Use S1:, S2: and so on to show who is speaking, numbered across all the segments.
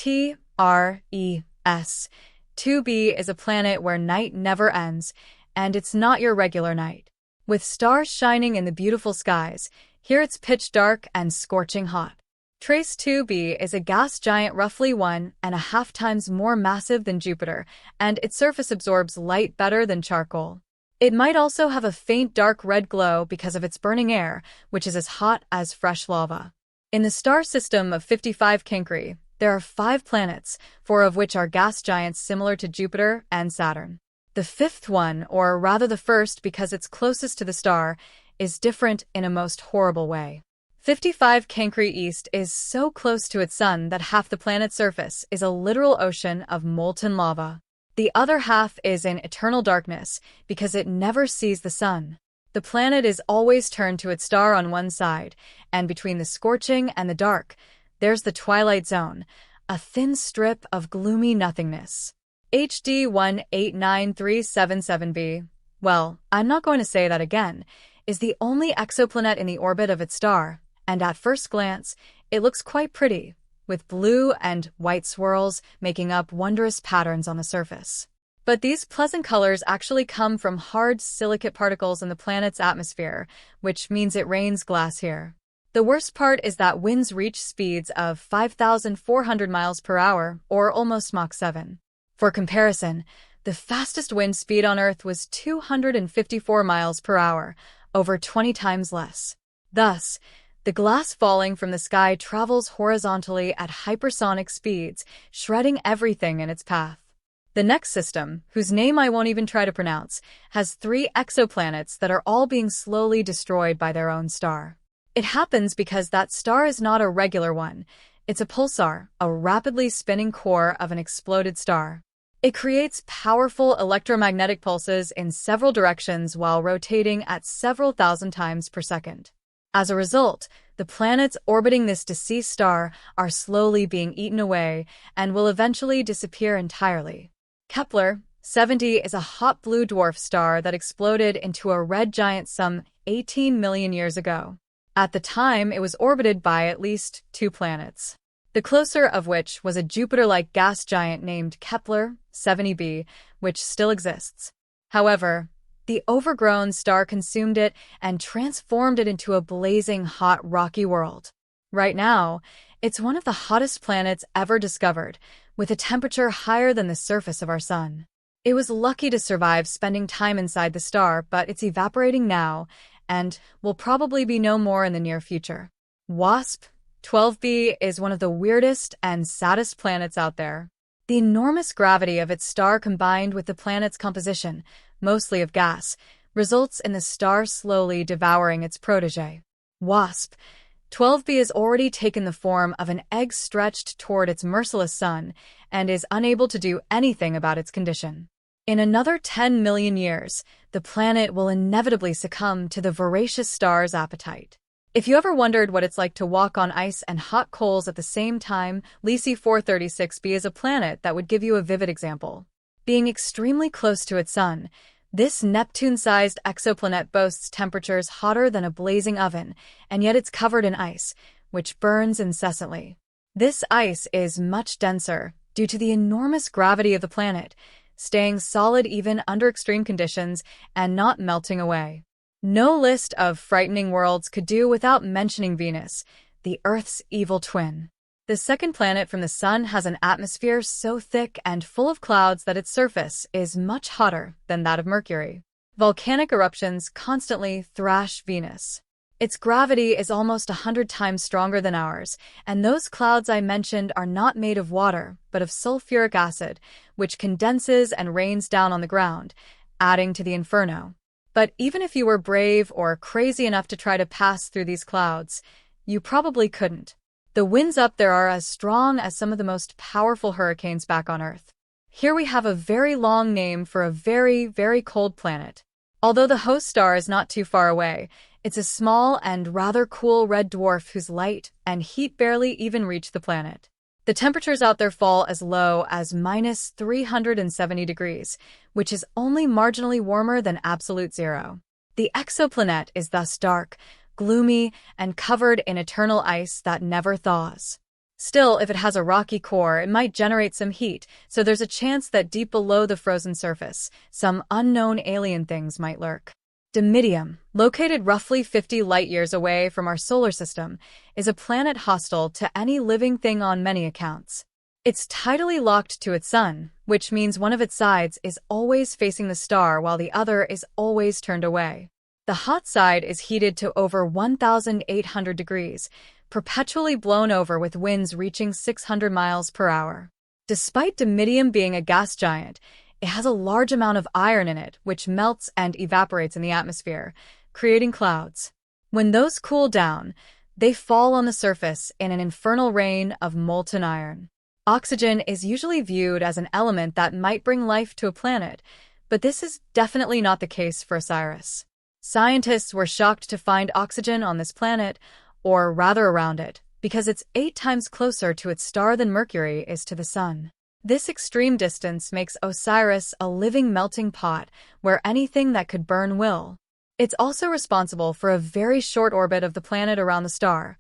S1: TRES. 2b is a planet where night never ends, and it's not your regular night. With stars shining in the beautiful skies, here it's pitch dark and scorching hot. TRES 2b is a gas giant roughly 1.5 times more massive than Jupiter, and its surface absorbs light better than charcoal. It might also have a faint dark red glow because of its burning air, which is as hot as fresh lava. In the star system of 55 Cancri, there are 5 planets, 4 of which are gas giants similar to Jupiter and Saturn. The fifth one, or rather the first because it's closest to the star, is different in a most horrible way. 55 Cancri East is so close to its sun that half the planet's surface is a literal ocean of molten lava. The other half is in eternal darkness because it never sees the sun. The planet is always turned to its star on one side, and between the scorching and the dark, there's the twilight zone, a thin strip of gloomy nothingness. HD 189377b, well, I'm not going to say that again, is the only exoplanet in the orbit of its star, and at first glance, it looks quite pretty, with blue and white swirls making up wondrous patterns on the surface. But these pleasant colors actually come from hard silicate particles in the planet's atmosphere, which means it rains glass here. The worst part is that winds reach speeds of 5,400 miles per hour, or almost Mach 7. For comparison, the fastest wind speed on Earth was 254 miles per hour, over 20 times less. Thus, the glass falling from the sky travels horizontally at hypersonic speeds, shredding everything in its path. The next system, whose name I won't even try to pronounce, has 3 exoplanets that are all being slowly destroyed by their own star. It happens because that star is not a regular one. It's a pulsar, a rapidly spinning core of an exploded star. It creates powerful electromagnetic pulses in several directions while rotating at several thousand times per second. As a result, the planets orbiting this deceased star are slowly being eaten away and will eventually disappear entirely. Kepler 70 is a hot blue dwarf star that exploded into a red giant some 18 million years ago. At the time, it was orbited by at least 2 planets, the closer of which was a Jupiter-like gas giant named Kepler 70b, which still exists. However, the overgrown star consumed it and transformed it into a blazing hot rocky world. Right now, it's one of the hottest planets ever discovered, with a temperature higher than the surface of our sun. It was lucky to survive spending time inside the star, but it's evaporating now, and will probably be no more in the near future. WASP 12b is one of the weirdest and saddest planets out there. The enormous gravity of its star combined with the planet's composition, mostly of gas, results in the star slowly devouring its protege. WASP 12b has already taken the form of an egg stretched toward its merciless sun and is unable to do anything about its condition. In another 10 million years, the planet will inevitably succumb to the voracious star's appetite. If you ever wondered what it's like to walk on ice and hot coals at the same time, Lisi 436b is a planet that would give you a vivid example. Being extremely close to its sun, this Neptune-sized exoplanet boasts temperatures hotter than a blazing oven, and yet it's covered in ice, which burns incessantly. This ice is much denser due to the enormous gravity of the planet, staying solid even under extreme conditions and not melting away. No list of frightening worlds could do without mentioning Venus, the Earth's evil twin. The second planet from the Sun has an atmosphere so thick and full of clouds that its surface is much hotter than that of Mercury. Volcanic eruptions constantly thrash Venus. Its gravity is almost 100 times stronger than ours, and those clouds I mentioned are not made of water, but of sulfuric acid, which condenses and rains down on the ground, adding to the inferno. But even if you were brave or crazy enough to try to pass through these clouds, you probably couldn't. The winds up there are as strong as some of the most powerful hurricanes back on Earth. Here we have a very long name for a very, very cold planet. Although the host star is not too far away, it's a small and rather cool red dwarf whose light and heat barely even reach the planet. The temperatures out there fall as low as minus 370 degrees, which is only marginally warmer than absolute zero. The exoplanet is thus dark, gloomy, and covered in eternal ice that never thaws. Still, if it has a rocky core, it might generate some heat, so there's a chance that deep below the frozen surface, some unknown alien things might lurk. Dimidium, located roughly 50 light-years away from our solar system, is a planet hostile to any living thing on many accounts. It's tidally locked to its sun, which means one of its sides is always facing the star while the other is always turned away. The hot side is heated to over 1,800 degrees, perpetually blown over with winds reaching 600 miles per hour. Despite Dimidium being a gas giant, it has a large amount of iron in it, which melts and evaporates in the atmosphere, creating clouds. When those cool down, they fall on the surface in an infernal rain of molten iron. Oxygen is usually viewed as an element that might bring life to a planet, but this is definitely not the case for Osiris. Scientists were shocked to find oxygen on this planet, or rather around it, because it's 8 times closer to its star than Mercury is to the Sun. This extreme distance makes Osiris a living melting pot where anything that could burn will. It's also responsible for a very short orbit of the planet around the star.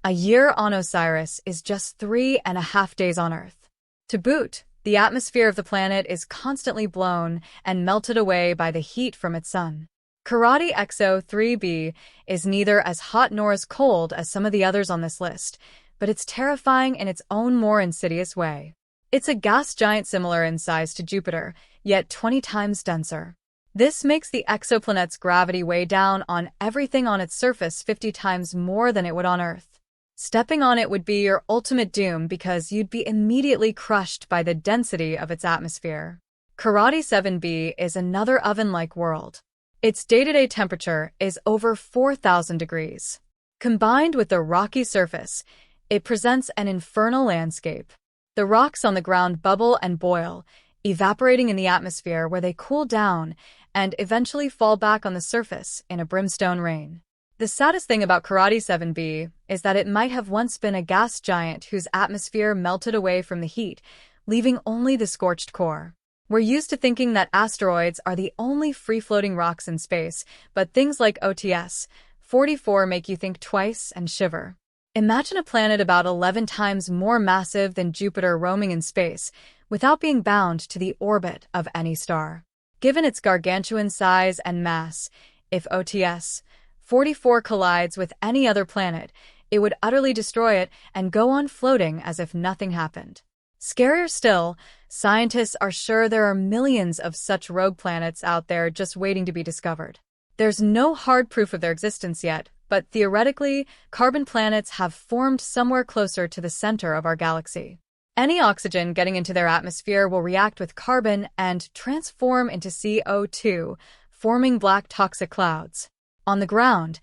S1: A year on Osiris is just 3.5 days on Earth. To boot, the atmosphere of the planet is constantly blown and melted away by the heat from its sun. Carodi Exo 3b is neither as hot nor as cold as some of the others on this list, but it's terrifying in its own more insidious way. It's a gas giant similar in size to Jupiter, yet 20 times denser. This makes the exoplanet's gravity weigh down on everything on its surface 50 times more than it would on Earth. Stepping on it would be your ultimate doom because you'd be immediately crushed by the density of its atmosphere. Carodi 7b is another oven-like world. Its day-to-day temperature is over 4,000 degrees. Combined with the rocky surface, it presents an infernal landscape. The rocks on the ground bubble and boil, evaporating in the atmosphere where they cool down and eventually fall back on the surface in a brimstone rain. The saddest thing about Carodi 7b is that it might have once been a gas giant whose atmosphere melted away from the heat, leaving only the scorched core. We're used to thinking that asteroids are the only free-floating rocks in space, but things like OTS 44 make you think twice and shiver. Imagine a planet about 11 times more massive than Jupiter roaming in space, without being bound to the orbit of any star. Given its gargantuan size and mass, if OTS 44 collides with any other planet, it would utterly destroy it and go on floating as if nothing happened. Scarier still, scientists are sure there are millions of such rogue planets out there just waiting to be discovered. There's no hard proof of their existence yet, but theoretically, carbon planets have formed somewhere closer to the center of our galaxy. Any oxygen getting into their atmosphere will react with carbon and transform into CO2, forming black toxic clouds. On the ground,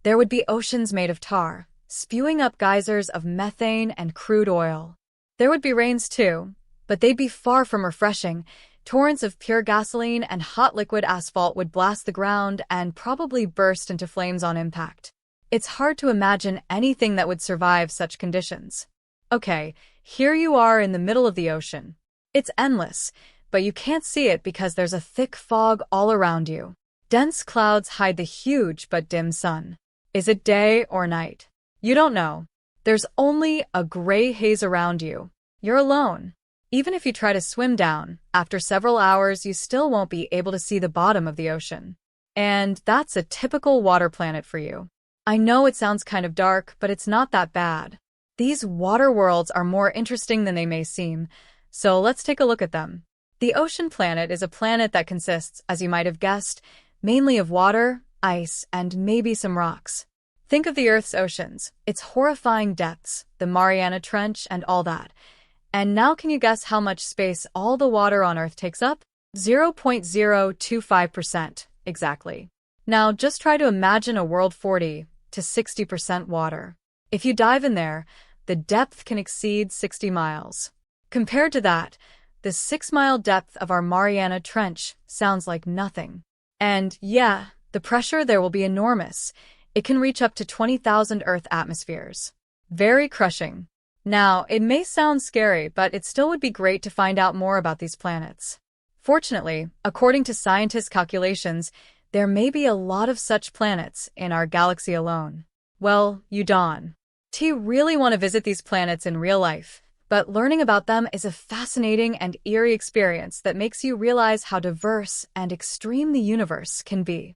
S1: there would be oceans made of tar, spewing up geysers of methane and crude oil. There would be rains too, but they'd be far from refreshing. Torrents of pure gasoline and hot liquid asphalt would blast the ground and probably burst into flames on impact. It's hard to imagine anything that would survive such conditions. Okay, here you are in the middle of the ocean. It's endless, but you can't see it because there's a thick fog all around you. Dense clouds hide the huge but dim sun. Is it day or night? You don't know. There's only a gray haze around you. You're alone. Even if you try to swim down, after several hours you still won't be able to see the bottom of the ocean. And that's a typical water planet for you. I know it sounds kind of dark, but it's not that bad. These water worlds are more interesting than they may seem, so let's take a look at them. The ocean planet is a planet that consists, as you might have guessed, mainly of water, ice, and maybe some rocks. Think of the Earth's oceans, its horrifying depths, the Mariana Trench, and all that. And now can you guess how much space all the water on Earth takes up? 0.025%, exactly. Now just try to imagine a world 40 to 60% water. If you dive in there, the depth can exceed 60 miles. Compared to that, the 6-mile depth of our Mariana Trench sounds like nothing. And yeah, the pressure there will be enormous. It can reach up to 20,000 Earth atmospheres. Very crushing. Now, it may sound scary, but it still would be great to find out more about these planets. Fortunately, according to scientists' calculations, there may be a lot of such planets in our galaxy alone. Well, Udon. Do you really want to visit these planets in real life? But learning about them is a fascinating and eerie experience that makes you realize how diverse and extreme the universe can be.